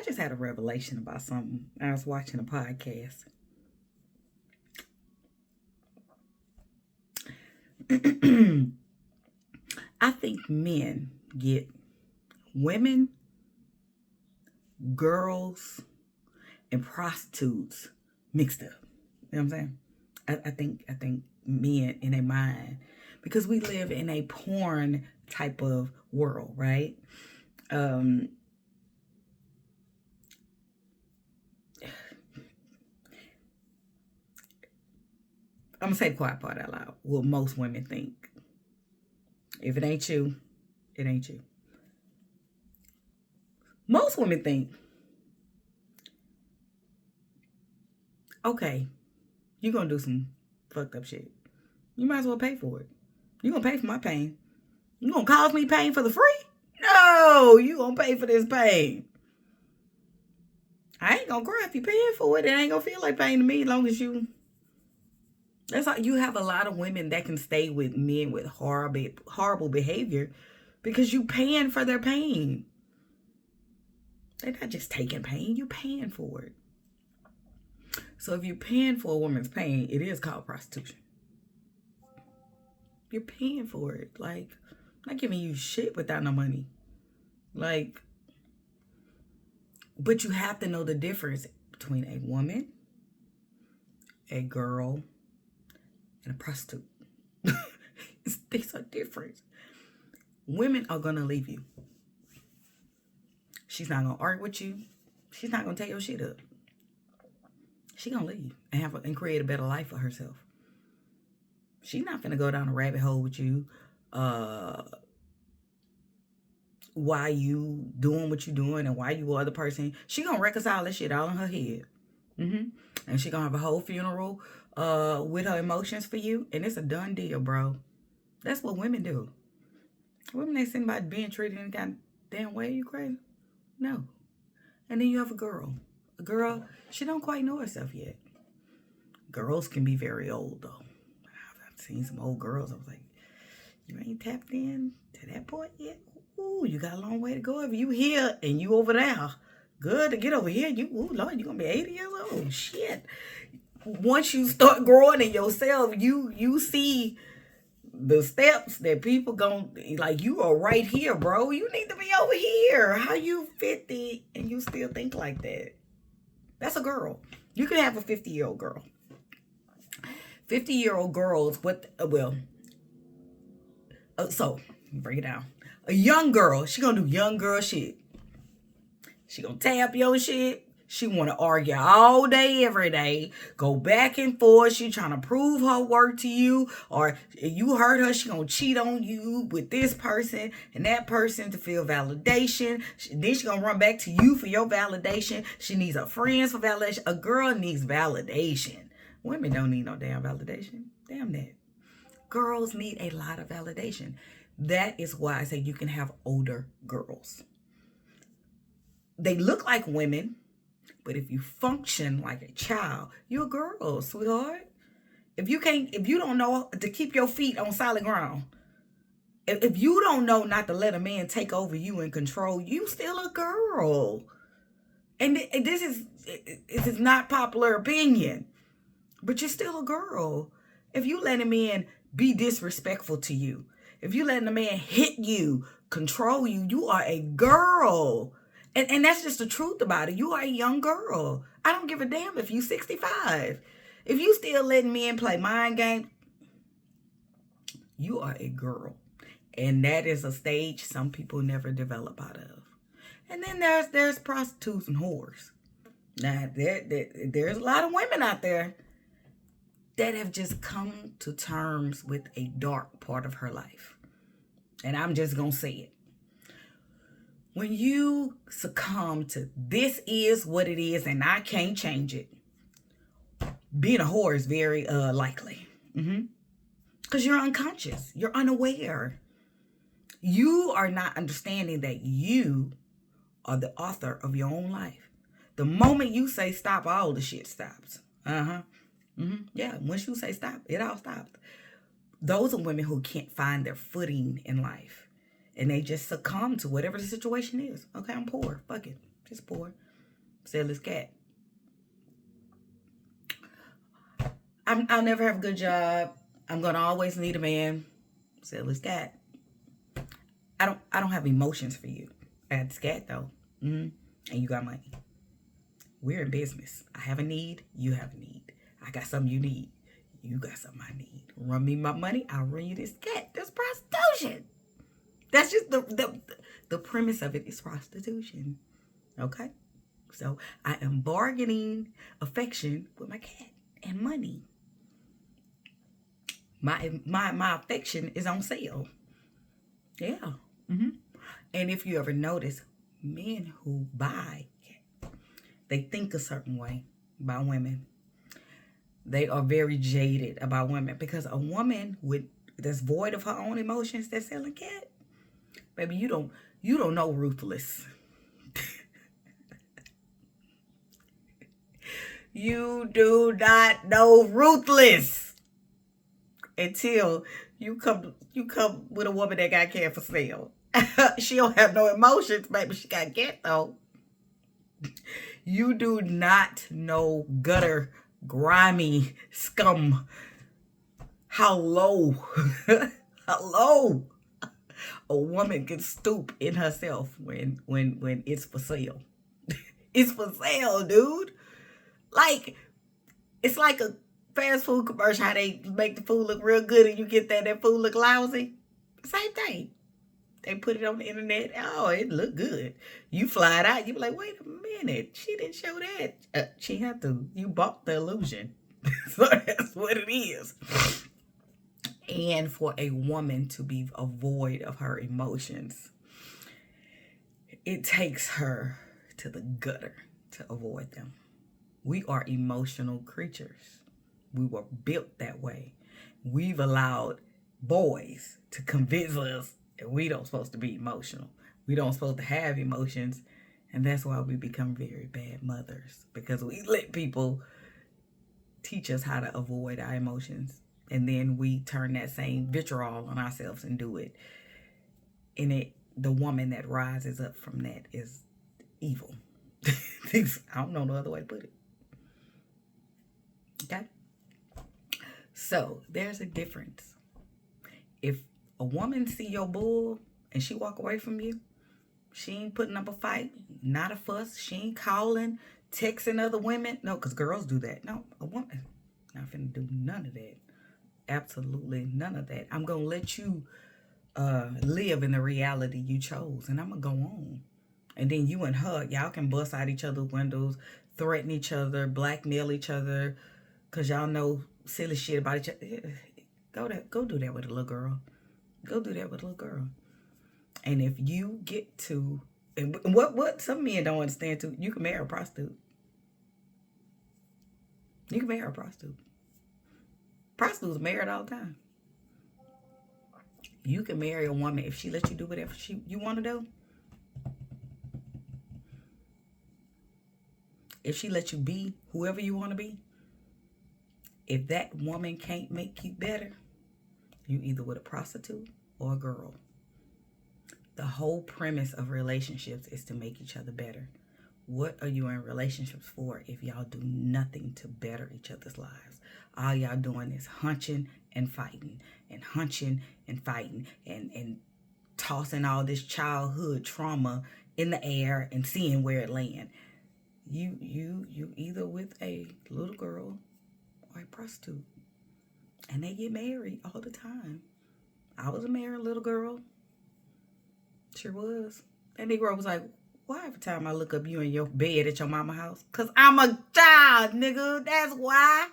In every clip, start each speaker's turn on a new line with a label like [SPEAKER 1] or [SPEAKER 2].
[SPEAKER 1] just had a revelation about something. I was watching a podcast. I think men get women, girls, and prostitutes mixed up. You know what I'm saying? I think men in their mind, because we live in a porn type of world, right? I'm gonna say the quiet part out loud. What most women think. If it ain't you, it ain't you. Most women think, okay, you're gonna do some fucked up shit. You might as well pay for it. You're gonna pay for my pain. You gonna cause me pain for the free? No, you gonna pay for this pain. I ain't gonna cry if you paying for it. It ain't gonna feel like pain to me as long as you. That's how you have a lot of women that can stay with men with horrible behavior because you paying for their pain. They're not just taking pain, you paying for it. So if you're paying for a woman's pain, it is called prostitution. You're paying for it. Like, I'm not giving you shit without no money. Like, but you have to know the difference between a woman, a girl, and a prostitute. These are different. Women are gonna leave you. She's not gonna argue with you. She's not gonna take your shit up. She's gonna leave and create a better life for herself. She's not gonna go down a rabbit hole with you. Why you doing what you doing and why you other person. She gonna reconcile that shit all in her head. And she gonna have a whole funeral with her emotions for you, and it's a done deal, bro. That's what women do. Women ain't sitting about being treated in a damn way. You crazy? No. And then you have a girl. A girl, she don't quite know herself yet. Girls can be very old though. I've seen some old girls. I was like, you ain't tapped in to that point yet? Ooh, you got a long way to go. If you here and you over there, good to get over here. Ooh, Lord, you gonna be 80 years old. Shit. Once you start growing in yourself, you see the steps that people gon' like. You are right here, bro. You need to be over here. How you 50 and you still think like that? That's a girl. You can have a 50-year-old girl. 50-year-old girls, so break it down. A young girl, she gonna do young girl shit. She gonna tap your shit. She want to argue all day, every day. Go back and forth. She trying to prove her worth to you. Or if you hurt her, she going to cheat on you with this person and that person to feel validation. Then she going to run back to you for your validation. She needs her friends for validation. A girl needs validation. Women don't need no damn validation. Damn that. Girls need a lot of validation. That is why I say you can have older girls. They look like women. But if you function like a child, you're a girl, sweetheart. If you don't know to keep your feet on solid ground, if you don't know not to let a man take over you and control you, still a girl. And this is not popular opinion, but you're still a girl. If you let a man be disrespectful to you, if you let a man hit you, control you, you are a girl. And that's just the truth about it. You are a young girl. I don't give a damn if you 65. If you still letting men play mind games, you are a girl. And that is a stage some people never develop out of. And then there's prostitutes and whores. Now, there's a lot of women out there that have just come to terms with a dark part of her life. And I'm just going to say it. When you succumb to this is what it is and I can't change it, being a whore is very likely. Because you're unconscious. You're unaware. You are not understanding that you are the author of your own life. The moment you say stop, all the shit stops. Yeah, once you say stop, it all stops. Those are women who can't find their footing in life. And they just succumb to whatever the situation is. Okay, I'm poor. Fuck it. Just poor. Sell his cat. I'll never have a good job. I'm gonna always need a man. Sell his cat. I don't have emotions for you. I got this cat though. And you got money. We're in business. I have a need. You have a need. I got something you need. You got something I need. Run me my money. I'll run you this cat. That's prostitution. That's just the premise of it is prostitution. Okay? So I am bargaining affection with my cat and money. My affection is on sale. Yeah. And if you ever notice, men who buy, they think a certain way about women. They are very jaded about women because a woman that's void of her own emotions that's selling cat, baby, you don't know ruthless. You do not know ruthless until you come with a woman that got cat for sale. She don't have no emotions, baby. She got cat though. You do not know gutter, grimy scum. How low a woman can stoop in herself when it's for sale. It's for sale, dude. Like, it's like a fast food commercial, how they make the food look real good and you get that food look lousy. Same thing. They put it on the internet. Oh, it looked good. You fly it out. You be like, wait a minute. She didn't show that. She had to. You bought the illusion. So that's what it is. And for a woman to be void of her emotions, it takes her to the gutter to avoid them. We are emotional creatures. We were built that way. We've allowed boys to convince us that we don't supposed to be emotional. We don't supposed to have emotions. And that's why we become very bad mothers. Because we let people teach us how to avoid our emotions. And then we turn that same vitriol on ourselves and do it. And the woman that rises up from that is evil. I don't know no other way to put it. Okay? So, there's a difference. If a woman see your bull and she walk away from you, she ain't putting up a fight, not a fuss. She ain't calling, texting other women. No, because girls do that. No, a woman not finna do none of that. Absolutely none of that. I'm going to let you live in the reality you chose, and I'm going to go on. And then you and her, y'all can bust out each other's windows, threaten each other, blackmail each other, because y'all know silly shit about each other. Go do that with a little girl. Go do that with a little girl. And if you get to, and what some men don't understand too, you can marry a prostitute. You can marry a prostitute. Prostitutes are married all the time. You can marry a woman if she lets you do whatever you want to do. If she lets you be whoever you want to be. If that woman can't make you better, you either with a prostitute or a girl. The whole premise of relationships is to make each other better. What are you in relationships for if y'all do nothing to better each other's lives? All y'all doing is hunching and fighting and hunching and fighting and tossing all this childhood trauma in the air and seeing where it lands. You either with a little girl or a prostitute. And they get married all the time. I was a married little girl. Sure was. That Negro was like, why every time I look up you in your bed at your mama's house? Because I'm a child, nigga. That's why.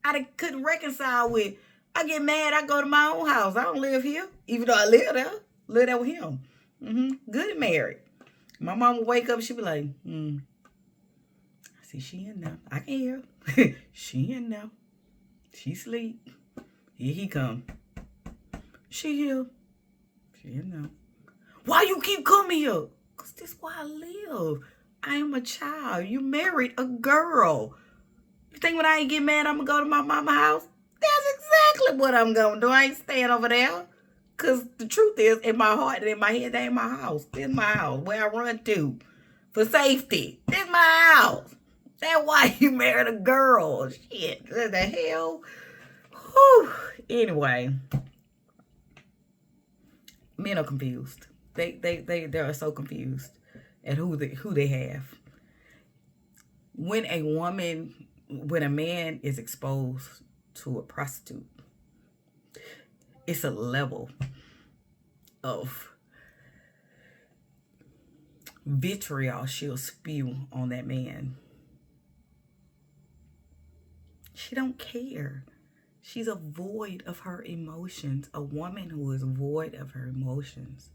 [SPEAKER 1] I couldn't reconcile with, I get mad, I go to my own house. I don't live here. Even though I live there with him. Good and married. My mom would wake up, she'd be like, I see she in there. I can hear her. She in there. She sleep. Here he come. She here. She in there. Why you keep coming here? Because this is where I live. I am a child. You married a girl. You think when I ain't get mad, I'm going to go to my mama's house? That's exactly what I'm going to do. I ain't staying over there. Because the truth is, in my heart and in my head, that ain't my house. This is my house, where I run to. for safety. This my house. That's why you married a girl. Shit, what the hell? Whew. Anyway, men are confused. They are so confused at who they have. When a man is exposed to a prostitute, it's a level of vitriol she'll spew on that man. She don't care. She's a void of her emotions. A woman who is void of her emotions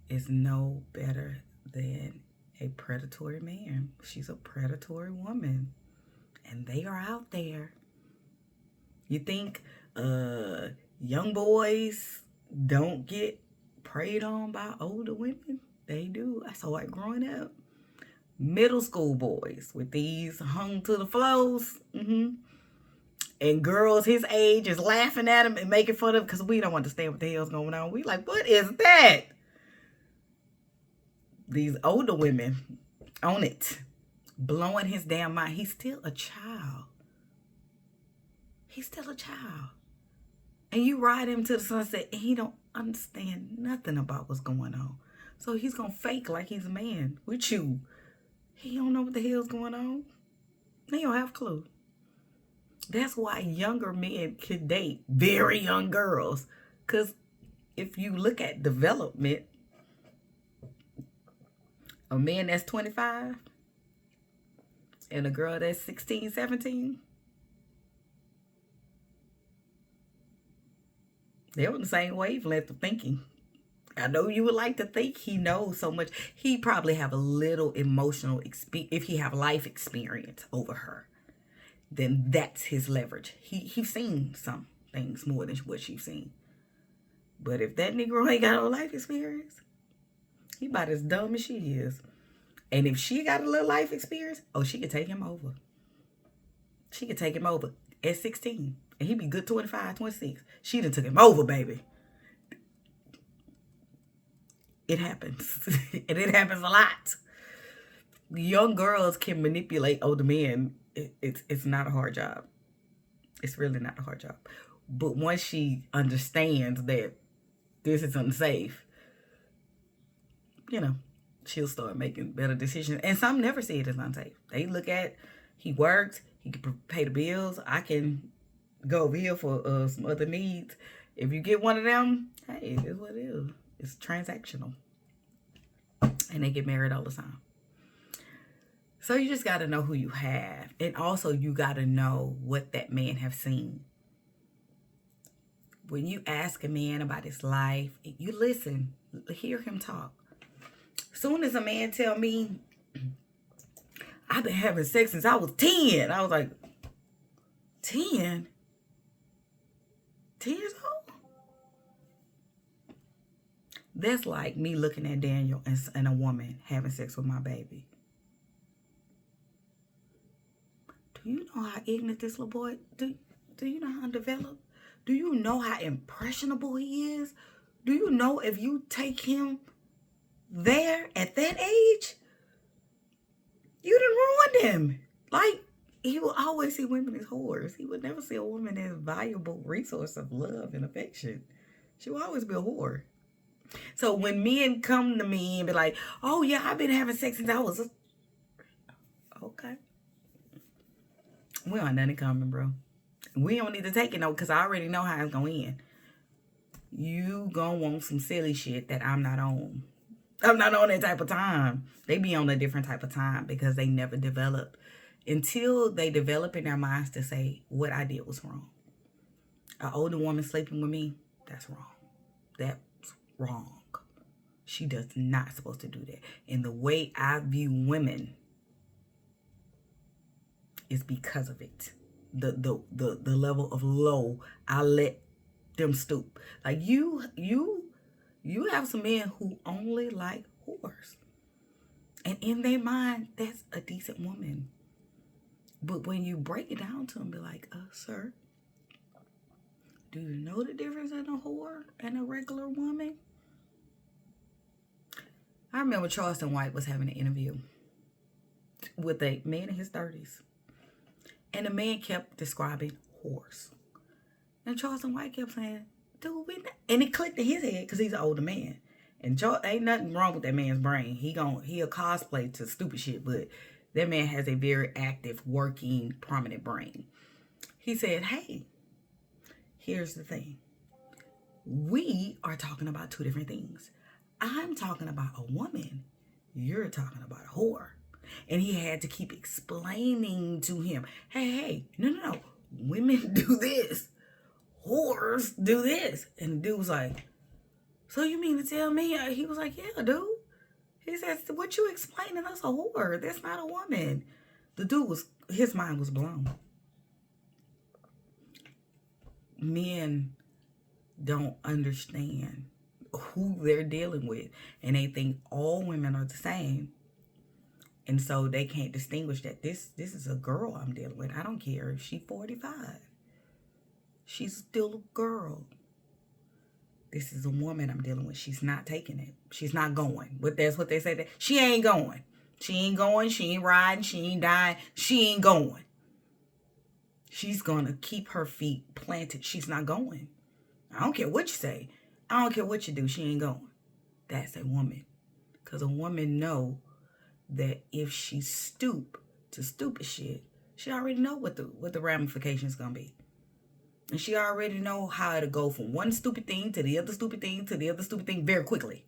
[SPEAKER 1] is no better than a predatory man. She's a predatory woman. And they are out there. You think young boys don't get preyed on by older women? They do. I saw it growing up. Middle school boys with these hung to the flows. And girls his age is laughing at him and making fun of him because we don't understand what the hell's going on. We like, what is that? These older women on it, blowing his damn mind. He's still a child. He's still a child. And you ride him to the sunset and he don't understand nothing about what's going on. So he's going to fake like he's a man with you. He don't know what the hell's going on. They don't have a clue. That's why younger men can date very young girls. Because if you look at development, a man that's 25 and a girl that's 16, 17, they're on the same wavelength of thinking. I know you would like to think he knows so much. He probably have a little emotional experience. If he have life experience over her, then that's his leverage. He's seen some things more than what she's seen. But if that Negro ain't got no life experience, he about as dumb as she is. And if she got a little life experience, oh, she could take him over. She could take him over at 16. And he'd be good 25, 26. She done took him over, baby. It happens. And it happens a lot. Young girls can manipulate older men. It's not a hard job. It's really not a hard job. But once she understands that this is unsafe, she'll start making better decisions. And some never see it as unsafe. They look at, he works, he can pay the bills. I can go over here for some other needs. If you get one of them, hey, it's what it is. It's transactional. And they get married all the time. So you just got to know who you have. And also you got to know what that man have seen. When you ask a man about his life, you listen, hear him talk. Soon as a man tell me, I've been having sex since I was 10. I was like, 10? 10 years old? That's like me looking at Daniel and a woman having sex with my baby. Do you know how ignorant this little boy, do you know how developed? Do you know how impressionable he is? Do you know if you take him there at that age, you done ruined him. Like, he will always see women as whores. He would never see a woman as a valuable resource of love and affection. She will always be a whore. So when men come to me and be like, oh yeah, I've been having sex since I was okay. We don't have nothing coming, bro. We don't need to take it, no, because I already know how it's going to end. You gonna want some silly shit that I'm not on. I'm not on that type of time. They be on a different type of time because they never develop. Until they develop in their minds to say, what I did was wrong. An older woman sleeping with me, that's wrong. That's wrong. She does not supposed to do that. And the way I view women is because of it. The level of low I let them stoop. Like you have some men who only like whores. And in their mind, that's a decent woman. But when you break it down to them, be like, sir, do you know the difference in a whore and a regular woman? I remember Charleston White was having an interview with a man in his 30s. And the man kept describing whores. And Charleston White kept saying, dude, and it clicked in his head because he's an older man. And ain't nothing wrong with that man's brain. He'll cosplay to stupid shit, but that man has a very active, working, prominent brain. He said, hey, here's the thing. We are talking about two different things. I'm talking about a woman. You're talking about a whore. And he had to keep explaining to him, hey, no. Women do this. Whores do this. And the dude was like, so you mean to tell me? He was like, yeah, dude. He said, what you explaining? That's a whore. That's not a woman. The dude his mind was blown. Men don't understand who they're dealing with. And they think all women are the same. And so they can't distinguish that this is a girl I'm dealing with. I don't care if she's 45. She's still a girl. This is a woman I'm dealing with. She's not taking it. She's not going. But that's what they say. She ain't going. She ain't going. She ain't riding. She ain't dying. She ain't going. She's going to keep her feet planted. She's not going. I don't care what you say. I don't care what you do. She ain't going. That's a woman. Because a woman know that if she stoop to stupid shit, she already know what the ramifications gonna be. And she already know how to go from one stupid thing to the other stupid thing to the other stupid thing very quickly.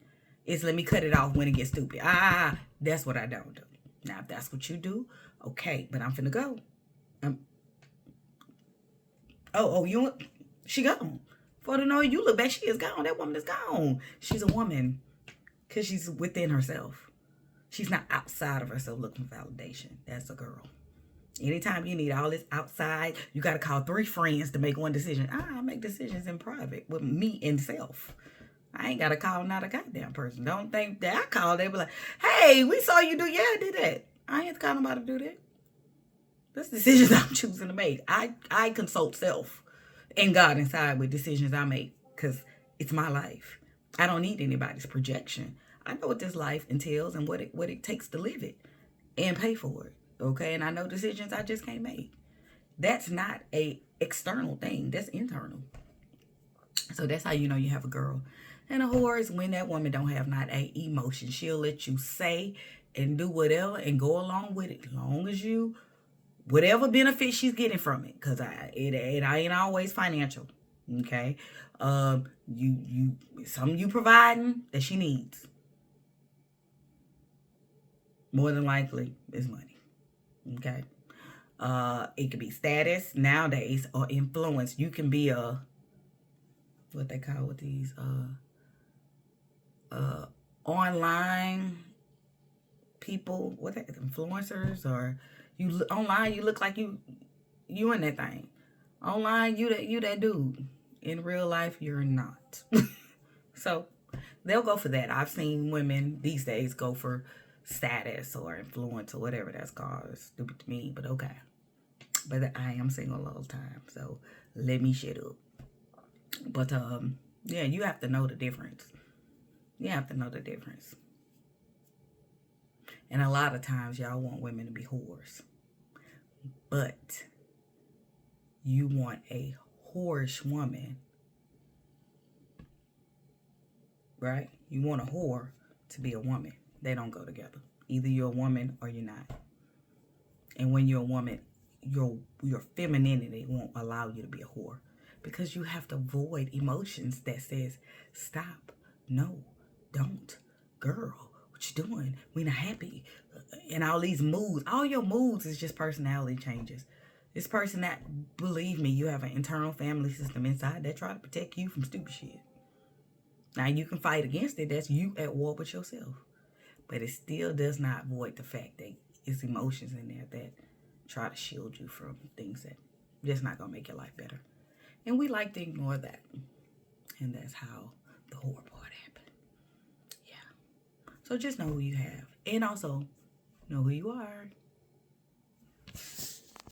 [SPEAKER 1] It's let me cut it off when it gets stupid. That's what I don't do. Now, if that's what you do, okay, but I'm finna go. She gone. For to know you look back, she is gone. That woman is gone. She's a woman because she's within herself. She's not outside of herself looking for validation. That's a girl. Anytime you need all this outside, you got to call 3 friends to make one decision. I make decisions in private with me and self. I ain't got to call not a goddamn person. Don't think that I call, they be like, hey, we saw you do, yeah, I did that. I ain't calling nobody to do that. That's decisions I'm choosing to make. I consult self and God inside with decisions I make because it's my life. I don't need anybody's projection. I know what this life entails and what it takes to live it and pay for it. Okay, and I know decisions I just can't make. That's not a external thing. That's internal. So that's how you know you have a girl. And a whore is when that woman don't have not a emotion. She'll let you say and do whatever and go along with it as long as you, whatever benefit she's getting from it. Because it ain't always financial. Okay, something you providing that she needs. More than likely is money. Okay. It could be status nowadays or influence. You can be what they call with these online people, what they influencers, or online you look like you in that thing. Online you that dude. In real life you're not. So they'll go for that. I've seen women these days go for status or influence or whatever that's called. It's stupid to me, but okay. But I am single all the time, so let me shut up. But yeah, you have to know the difference. You have to know the difference. And a lot of times y'all want women to be whores, but you want a whorish woman, right? You want a whore to be a woman. They don't go together. Either you're a woman or you're not. And when you're a woman, your femininity won't allow you to be a whore because you have to avoid emotions that says, stop, no, don't, girl, what you doing? We not happy. And all these moods, all your moods is just personality changes. This person that, believe me, you have an internal family system inside that try to protect you from stupid shit. Now you can fight against it. That's you at war with yourself. But it still does not void the fact that it's emotions in there that try to shield you from things that just not gonna make your life better. And we like to ignore that. And that's how the whore part happened. Yeah. So just know who you have. And also know who you are.